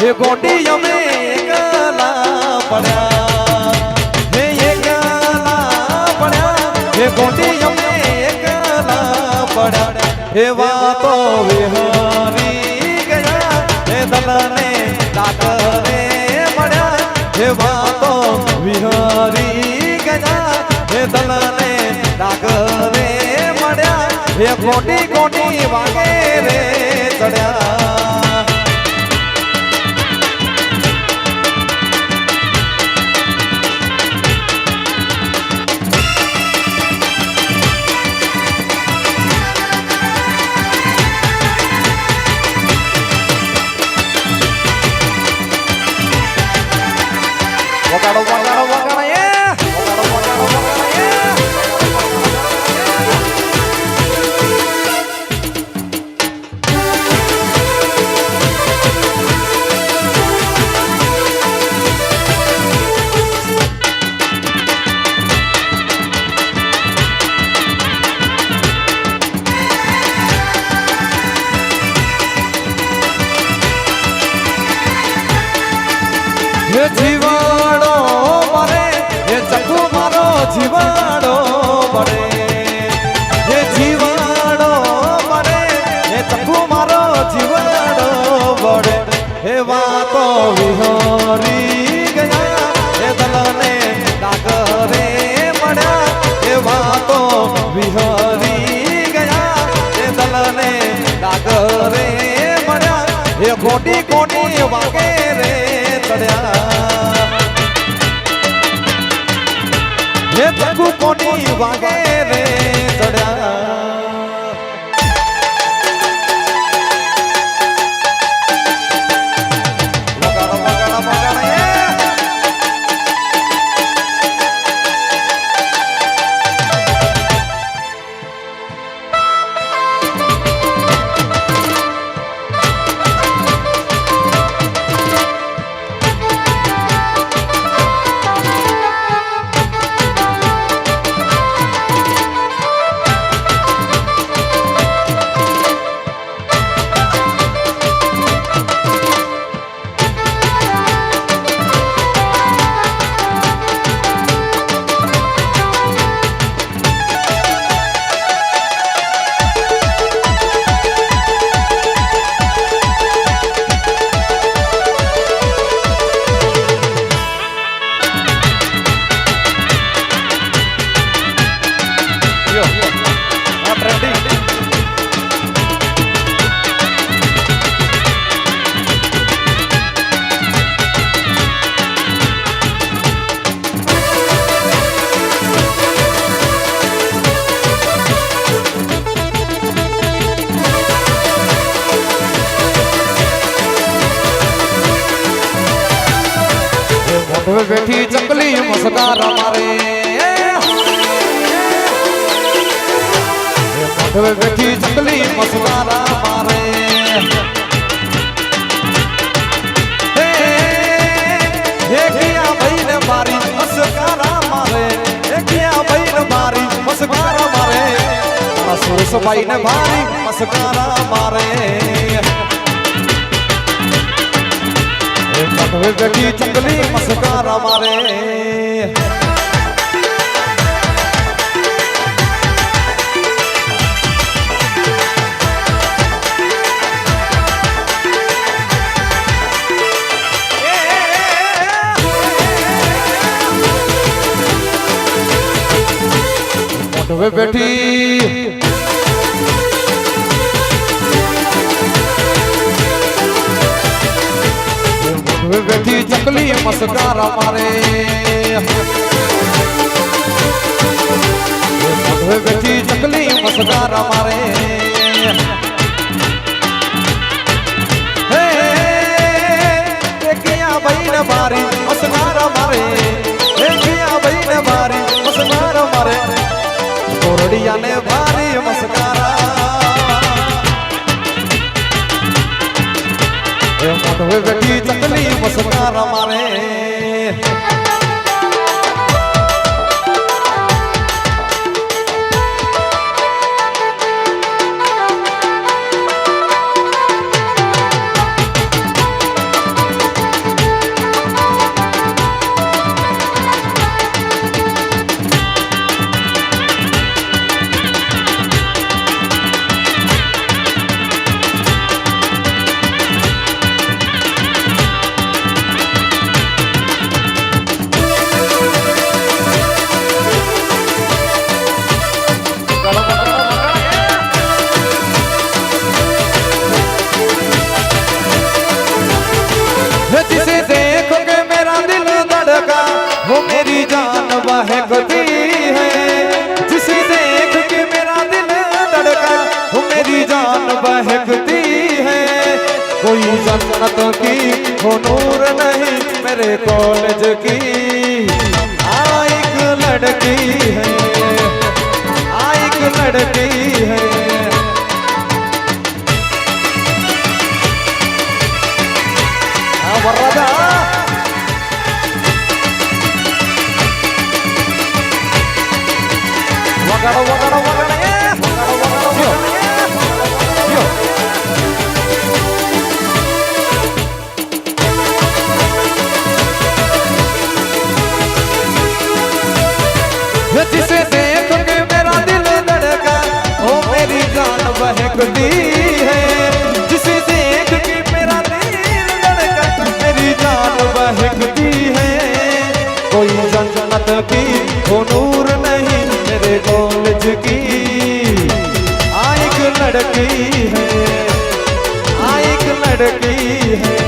હે ગોટી અમે એકલા પડ્યા હે એકલા પડ્યા હે ગોટી અમે એકલા પડ્યા હે વાતો વિહરી ગયા હે દલને ડાકરે મળ્યા હે વાતો વિહરી ગયા હે દલને ડાકરે મળ્યા હે ગોટી ગોટી વાગે રે ચડ્યા વગાડો વગાડો વગાડો એ વગાડો વગાડો વગાડો એ હે જીવાડો મરે હે ચકુ મારો જીવાડો મરે હે જીવાડો મરે હે ચકુ મારો જીવાડો મરે હે વાતો વિહરી ગયા હે દલને ડાકરે મળ્યા હે વાતો વિહરી ગયા હે દલને ડાકરે મળ્યા હે કોટી કોટી વાગે રે હે ચકુ કોની વાગે રે ચડ્યા વગાડો વગાડો વગાડો બેઠી ચકલી મસ્કાર મારે બેઠી ચકલી મસ્કાર મારે હે કિયા ભાઈ ને મારી મસ્કાર મારે હે કિયા ભાઈ ને મારી મસ્કાર મારે સુરેશ ભાઈ ને મારી મસ્કાર મારે બેઠી ચકલી મસ્કાર મારે બેઠી બેઠી ચકલી મસ્કાર મારે બેઠી ચકલી મસ્કાર મારે હે કિયા ભાઈ ને મારી મસ્કાર મારે હે કિયા ભાઈ ને મારી મસ્કાર મારે કોરડિયા ને મારી મસ્કારા મોઢવે બેઠી ચકલી મસ્કાર મારે जन्नत की हो नूर नहीं मेरे कॉलेज की एक लड़की है एक लड़की है वरदा वगड़ वगड़ वगड़ जिसे देख के मेरा दिल धड़का ओ मेरी जान बहकती है जिसे देख के मेरा दिल धड़का मेरी जान बहकती है कोई जन्नत की वो नूर नहीं मेरे कॉलेज की एक लड़की है एक लड़की है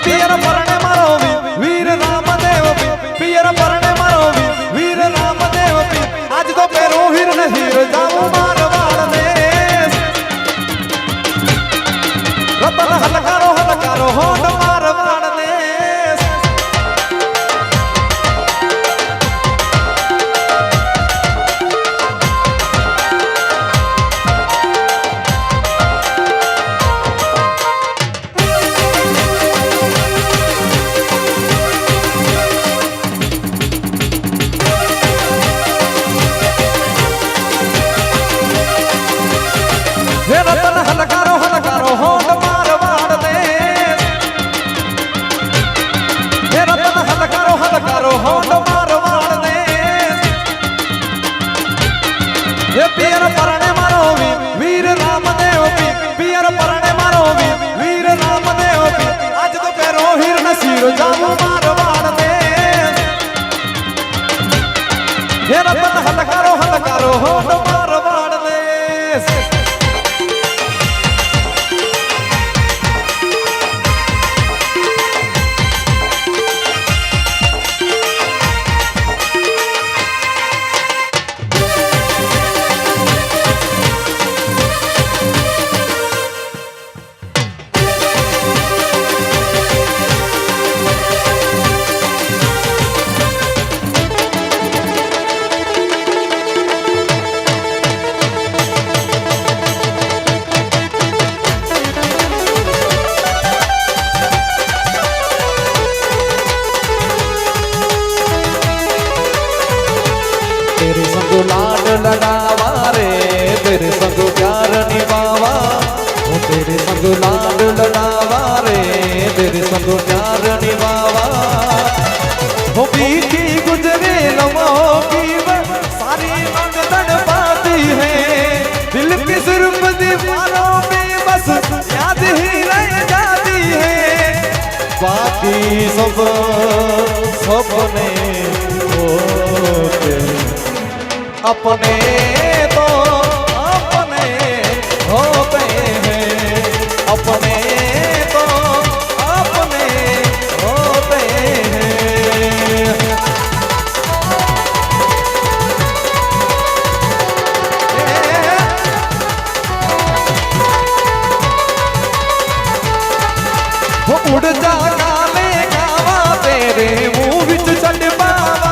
पियर परणे मारो वीर रामदेव पियर परणे मारो वीर रामदेव आज तो पैरो हीर हीर जाऊं मारवाड़ देश रतन हलकारो होंड मारवाड़ देश रतन हलकारो होंड मारवाड़ देश रतन हलकारो होंड मारवाड़ देश पियर परणे मारो वीर रामदेव पियर परणे मारो वीर रामदेव आज तो पैरो हीर नसीर जाऊं मारवाड़ देश रतन हलकारो होंड मारवाड़ देश तेरे संग लाड लड़ावा रे तेरे संग प्यार निभावा तेरे संग लाड लड़ावा रे तेरे संग प्यार निभावा हो बीती गुजरे लम्हों की सारी रंग तड़पाती है दिल की सिर्फ दीवारों में बस याद ही रह जाती है बाकी सब सपने होते अपने तो अपने होते हैं अपने तो अपने होते हैं उड़ जा काले गावा तेरे मुंह विच चढ़ पावा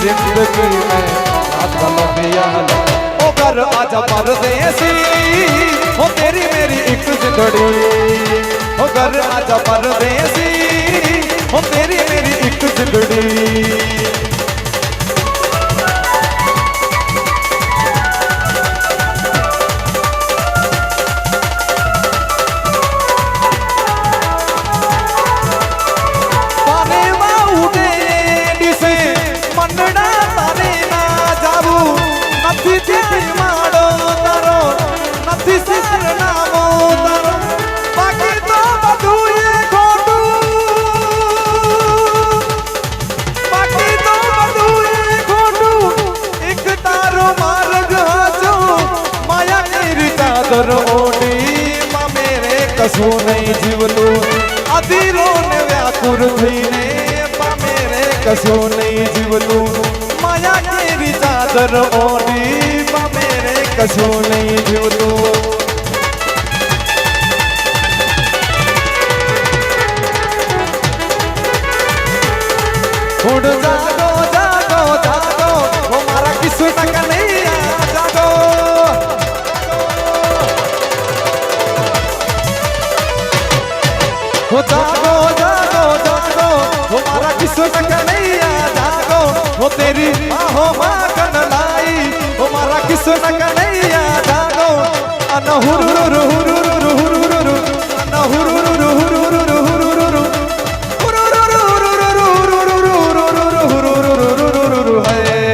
जिंदगी में रात वालों पिया ओ घर आजा परदेसी हो तेरी मेरी एक जिंदड़ी ओ घर आजा परदेसी हो तेरी मेरी एक जिंदड़ी कसू नहीं जीवलू अधीरो ने व्याकुर थईने पा मेरे कसू नहीं जीवलू माया केरी चादर ओढ़ी पा मेरे कसू नहीं जीवलू उड़ जागो जागो जागो वो मारा किसू तक नहीं जागो वो जागो जागो जागो वो मारा किस्मत का नैया जागो वो तेरी आहों माँ कन लाई वो मारा किस्मत का नैया जागो अन हुरुरु हुरुरु हुरुरु अन हुरुरु हुरुरु हुरुरु हुरुरु है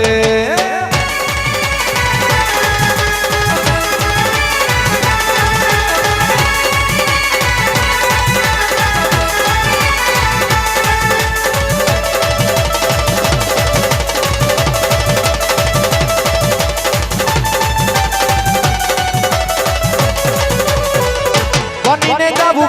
बनी ने जाबू